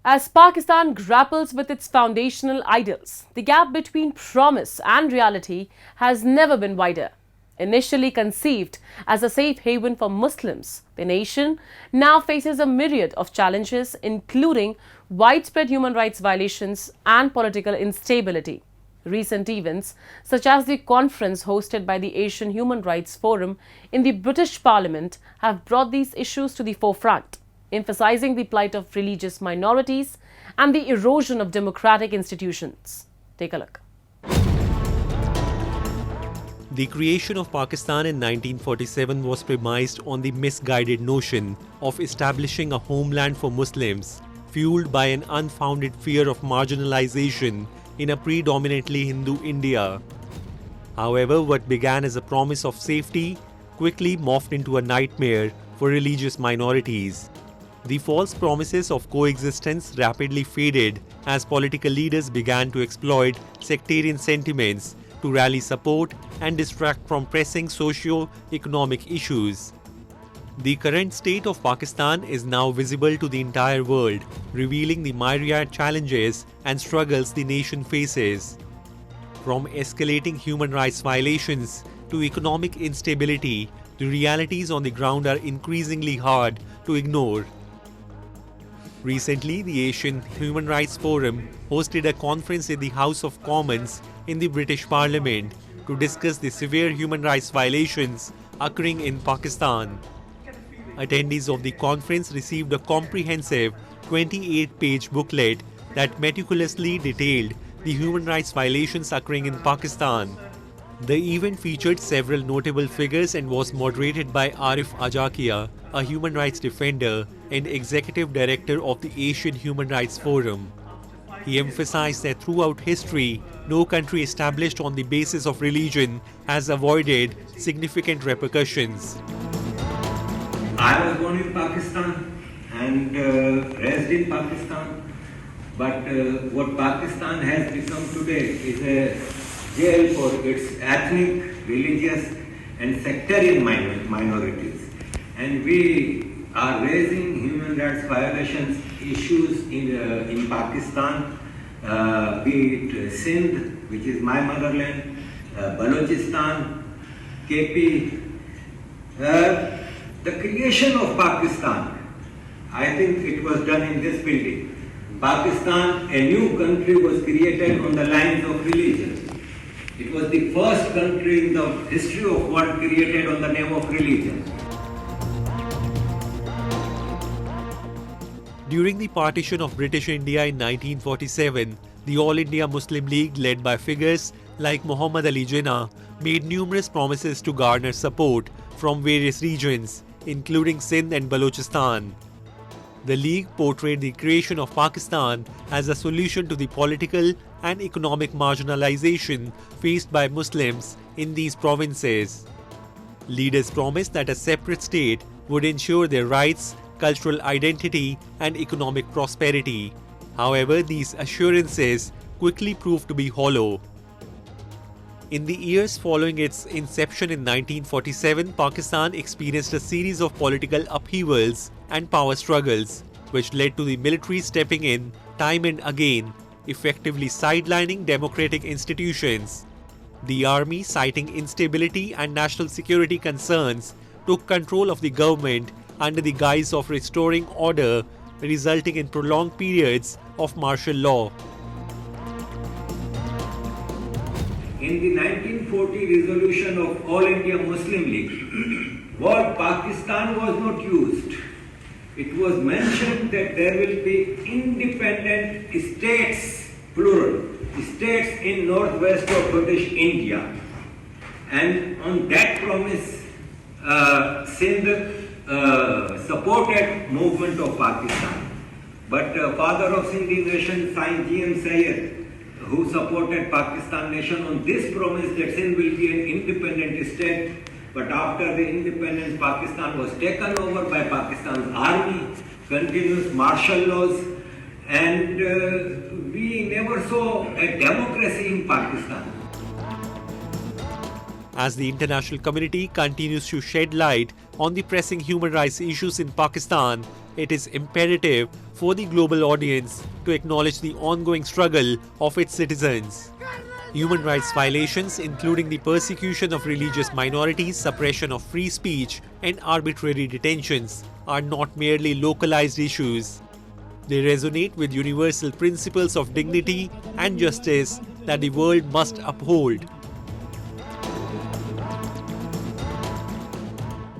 As Pakistan grapples with its foundational ideals, the gap between promise and reality has never been wider. Initially conceived as a safe haven for Muslims, the nation now faces a myriad of challenges, including widespread human rights violations and political instability. Recent events, such as the conference hosted by the Asian Human Rights Forum in the British Parliament, have brought these issues to the forefront, emphasizing the plight of religious minorities and the erosion of democratic institutions. Take a look. The creation of Pakistan in 1947 was premised on the misguided notion of establishing a homeland for Muslims, fueled by an unfounded fear of marginalization in a predominantly Hindu India. However, what began as a promise of safety quickly morphed into a nightmare for religious minorities. The false promises of coexistence rapidly faded as political leaders began to exploit sectarian sentiments to rally support and distract from pressing socio-economic issues. The current state of Pakistan is now visible to the entire world, revealing the myriad challenges and struggles the nation faces. From escalating human rights violations to economic instability, the realities on the ground are increasingly hard to ignore. Recently, the Asian Human Rights Forum hosted a conference in the House of Commons in the British Parliament to discuss the severe human rights violations occurring in Pakistan. Attendees of the conference received a comprehensive 28-page booklet that meticulously detailed the human rights violations occurring in Pakistan. The event featured several notable figures and was moderated by Arif Ajakia, a human rights defender and executive director of the Asian Human Rights Forum. He emphasized that throughout history, no country established on the basis of religion has avoided significant repercussions. I was born in Pakistan and raised in Pakistan, but what Pakistan has become today is a jail for its ethnic, religious and sectarian minorities. And we are raising human rights violations issues in Pakistan, be it Sindh, which is my motherland, Balochistan, KP. The creation of Pakistan, I think it was done in this building. Pakistan, a new country, was created on the lines of religion. It was the first country in the history of world created on the name of religion. During the partition of British India in 1947, the All India Muslim League, led by figures like Muhammad Ali Jinnah, made numerous promises to garner support from various regions, including Sindh and Balochistan. The League portrayed the creation of Pakistan as a solution to the political and economic marginalization faced by Muslims in these provinces. Leaders promised that a separate state would ensure their rights, cultural identity, and economic prosperity. However, these assurances quickly proved to be hollow. In the years following its inception in 1947, Pakistan experienced a series of political upheavals and power struggles, which led to the military stepping in time and again, effectively sidelining democratic institutions. The army, citing instability and national security concerns, took control of the government under the guise of restoring order, resulting in prolonged periods of martial law. In the 1940 resolution of All India Muslim League, word Pakistan was not used. It was mentioned that there will be independent states, plural, states in northwest of British India. And on that promise, Sindh supported movement of Pakistan. But father of Sindhi nation, Saint G.M. Syed, who supported Pakistan nation on this promise that Sindh will be an independent state. But after the independence, Pakistan was taken over by Pakistan's army, continuous martial laws, and we never saw a democracy in Pakistan. As the international community continues to shed light on the pressing human rights issues in Pakistan, it is imperative for before the global audience to acknowledge the ongoing struggle of its citizens. Human rights violations, including the persecution of religious minorities, suppression of free speech, and arbitrary detentions, are not merely localized issues. They resonate with universal principles of dignity and justice that the world must uphold.